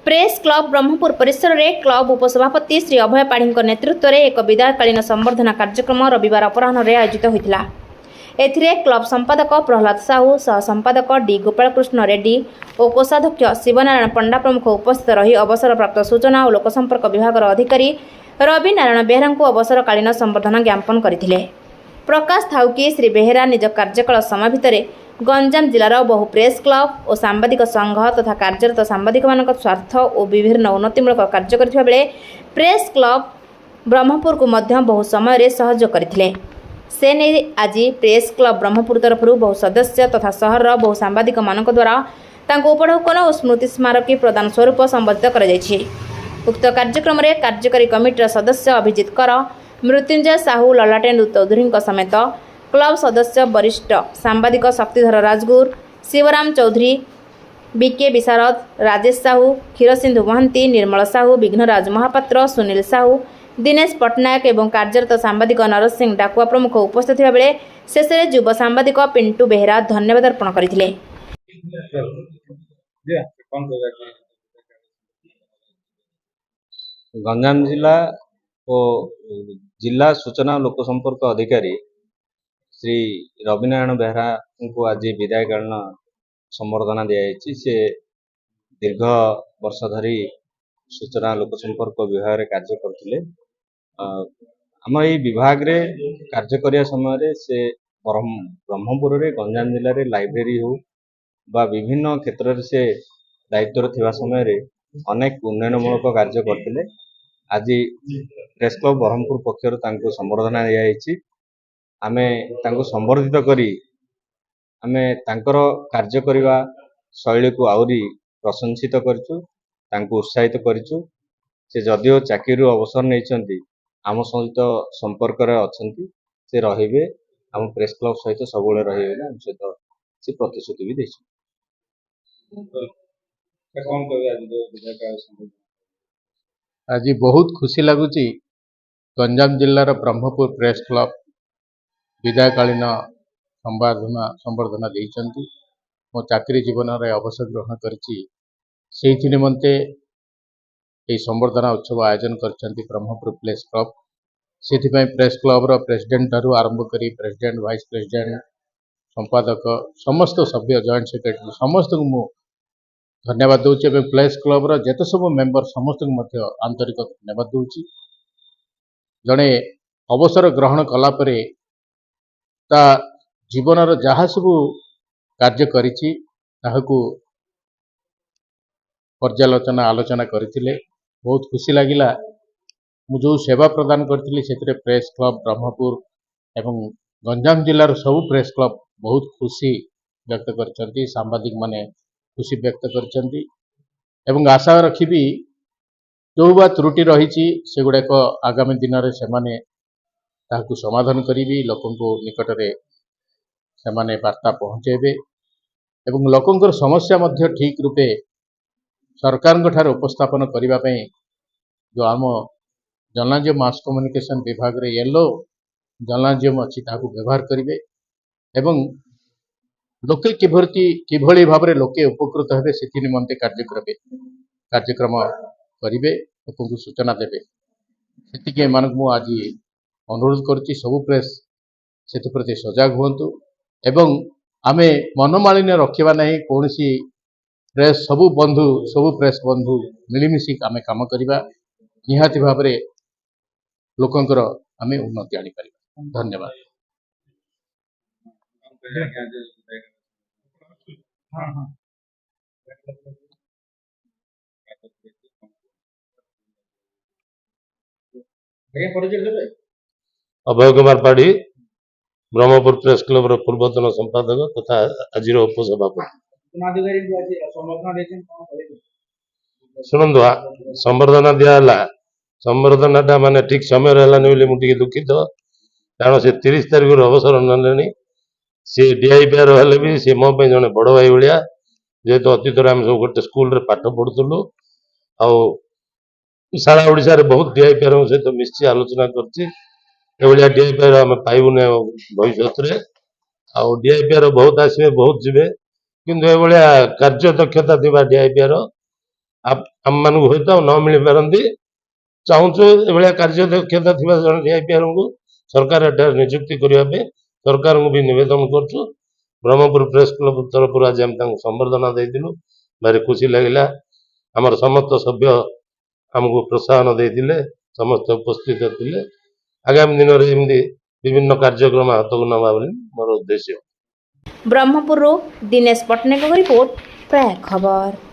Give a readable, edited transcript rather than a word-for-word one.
Press club Brahmapur परिसर में club उपसभापति श्री अभय पाढ़ी नेतृत्व में एक विदायकालीन संबर्धना कार्यक्रम रविवार अपराह्न आयोजित होता। एथिरे क्लब संपादक प्रहलाद साहू, सह संपादक डी गोपालकृष्ण रेड्डी और कोषाध्यक्ष शिवनारायण पंडा प्रमुख उपस्थित रही अवसरप्राप्त सूचना और लोकसंपर्क विभाग अधिकारी रवि नारायण बेहरा को अवसरकालीन संबर्धना ज्ञापन करथिले। प्रकाश थाउ कि श्री बेहरा निज कार्यकाल समय भितर गंजाम जिलार बहु प्रेस क्लब और सांबादिक संघ तथा कार्यरत सांबादिक मानक स्वार्थ और विभिन्न उन्नतिमूलक कार्य करथिबा बेले प्रेस क्लब ब्रह्मपुर को मध्य बहु समय सहयोग करथिले। से नहीं आज प्रेस क्लब ब्रह्मपुर तरफ बहु सदस्य तथा सहर बहु सांबादिक मानक द्वारा उपढौकन और स्मृति स्मारकी प्रदान स्वरूप संबोधित कर उक्त कार्यक्रम में कार्यकारी कमिटीर सदस्य अभिजित कर, मृत्युंजय साहू, ललाटेन्दु चौधरी समेत क्लब सदस्य वरिष्ठ सांबादिक शक्तिधर राजगुर, शिवराम चौधरी, बीके विशारद, राजेश साहू, क्षीरसिंधु महांती, निर्मल साहू, विघ्नराज महापात्र, सुनील साहू, दिनेश पट्टनायक एवं कार्यरत सांबादिक नरसिंह डाकुआ प्रमुख उपस्थित थिबा बेले शेषे युव सांबादिक पिंटू बेहरा धन्यवाद अर्पण करथिले। गंजाम जिला और जिला सूचना और लोकसंपर्क अधिकारी श्री रवि नारायण बेहरा को आज विदायकालीन संबर्धना दिखाई। से दीर्घ वर्ष धरी सूचना लोकसंपर्क विभाग में कार्य करते। आम ये विभाग रे कार्य करने समय से ब्रह्मपुर रे गंजाम जिले में लाइब्रेरी हो बा विभिन्न क्षेत्र से दायित्व थिबा समय रे अनेक उन्नयनमूलक कार्य करते। आज प्रेस क्लब ब्रह्मपुर पक्षर तांको संबर्धना दिखाई। आमे तांको संबर्धित करी आमे तांकर कार्य करिवा शैली को आउरी प्रशंसित करचु, तांको उत्साहित करचु। से जदिओ चाकरी अवसर नहीं आम सहित संपर्क रे अछंती, से रहिबे आम प्रेस क्लब सहित सबुले रहिबे आम सहित से प्रतिश्रुति भी देछि। आज बहुत खुशी लगुच गंजाम जिलार ब्रह्मपुर प्रेस क्लब विदायकालीन संबर्धना देइचंती। मो चाकरी जीवन रे अवसर ग्रहण करछि निमंते ये संबर्धना उत्सव आयोजन करछंती ब्रह्मपुर प्रेस क्लब। सेथिपाई प्रेस क्लब रो प्रेसिडेंट ठारू आरंभ करी प्रेसिडेंट, वाइस प्रेसिडेंट, संपादक, समस्त सभ्य, जॉइंट सेक्रेटरी समस्त को मु धन्यवाद दूची। एवं प्रेस क्लब रो जेते सब मेंबर समस्त को मध्य आंतरिक धन्यवाद दूची। जड़े अवसर ग्रहण कला परे ता जीवन रो जहाँ सब कार्य करिछि ताहाकू पर्यालोचना आलोचना करथिले। बहुत खुशी लागिला। मु जो सेवा प्रदान करथिली सेतरे प्रेस क्लब ब्रह्मपुर एवं गंजाम जिलार सब प्रेस क्लब बहुत खुशी व्यक्त करछंती। सांबादिक माने खुशी व्यक्त करछंती एवं आशा रखिबी जो बा त्रुटि रही से गुड़ाक आगामी दिन में सेमाने ताकू समाधान करी लोकों निकट में सेमाने वार्ता पहुँचेबे एवं लोकों समस्या मध्य ठीक रूपे सरकार ठारे उपस्थापन करने जो आम जर्नलिज्म मास कम्युनिकेशन विभाग रे येलो जर्नलिज्म अच्छी ताकू व्यवहार करेंगे एवं लोके किभली भाव में लोके उपकृत हेबे से निमंते कार्यक्रम करेंगे, लोकों को सूचना देवे। से मु आज अनुरोध करुच्ची सबु प्रेस से प्रति सजग हुंतु एवं आमे मनमालिन्य रखा नहीं। कौन सी प्रेस सबु बंधु सबु प्रेस बंधु मिलमिशि आमे काम करिबा निहाती भाव में लोकंकर आमे उन्नति आनी पारिबा। धन्यवाद। अभय कुमार पाढ़ी ब्रह्मपुर प्रेस क्लब रो पूर्वतन संपादक तथा आज उपसभापति। शुणु संबर्धना दिया संबर्धना टा माने ठीक समय मुझे दुखित कारण से 30 तारिख अवसर ना सी डीआईपीआर हेले भी सी मो जड़े बड़ भाई भाया जेहेतु अतीत आम सब गोटे स्कूल रे पाठ पढ़ुलु आ सारा ओडिशा रे बहुत डीआईपीआर सहित मिशी आलोचना कर डीआईपीआर आम पाइबुने भविष्य डीआईपीआर बहुत आसवे बहुत जीवे किंतु ये कार्य दक्षता थी डीआईपीआर ଆମମାନଙ୍କୁ ହୁଏତ ନ ମିଳିପାରନ୍ତି। ଚାହୁଁଛୁ ଏଭଳିଆ କାର୍ଯ୍ୟ ଦକ୍ଷତା ଥିବା ଜଣେ ଡିଆଇପିଆରଙ୍କୁ ସରକାର ଏଠାରେ ନିଯୁକ୍ତି କରିବା ପାଇଁ ସରକାରଙ୍କୁ ବି ନିବେଦନ କରୁଛୁ। ବ୍ରହ୍ମପୁର ପ୍ରେସ୍ କ୍ଲବ ତରଫରୁ ଆଜି ଆମେ ତାଙ୍କୁ ସମ୍ବର୍ଦ୍ଧନା ଦେଇଥିଲୁ। ଭାରି ଖୁସି ଲାଗିଲା। ଆମର ସମସ୍ତ ସଭ୍ୟ ଆମକୁ ପ୍ରୋତ୍ସାହନ ଦେଇଥିଲେ, ସମସ୍ତେ ଉପସ୍ଥିତ ଥିଲେ। ଆଗାମୀ ଦିନରେ ଏମିତି ବିଭିନ୍ନ କାର୍ଯ୍ୟକ୍ରମ ହାତକୁ ନେବା ବୋଲି ମୋର ଉଦ୍ଦେଶ୍ୟ। ବ୍ରହ୍ମପୁରରୁ ଦିନେଶ ପଟ୍ଟନାୟକଙ୍କ ରିପୋର୍ଟ, ପ୍ରାୟ ଖବର।